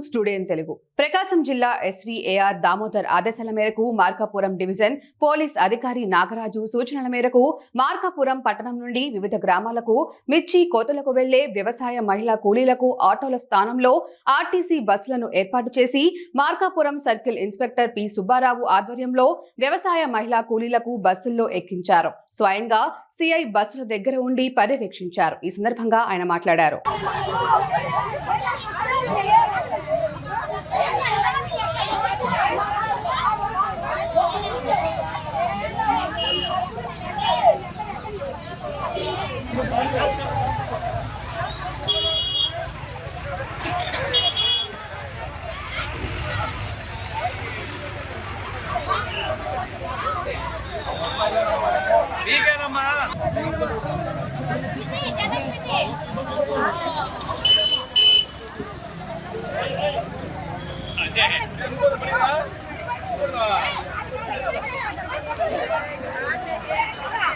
Studio in Telugu. ప్రకాశం జిల్లా ఎస్వీఏఆర్ దామోదర్ ఆదేశాల మేరకు మార్కాపురం డివిజన్ పోలీస్ అధికారి నాగరాజు సూచనల మేరకు మార్కాపురం పట్టణం నుండి వివిధ గ్రామాలకు మిర్చి కోతలకు వెళ్లే వ్యవసాయ మహిళా కూలీలకు ఆటోల స్థానంలో ఆర్టీసీ బస్సులను ఏర్పాటు చేసి Markapuram circle inspector P Subbarao ఆధ్వర్యంలో వ్యవసాయ మహిళా కూలీలకు బస్సుల్లో ఎక్కించారు. స్వయంగా సిఐ బస్సుల దగ్గర ఉండి పర్యవేక్షించారు. ఈ సందర్భంగా ఆయన మాట్లాడారు. అదే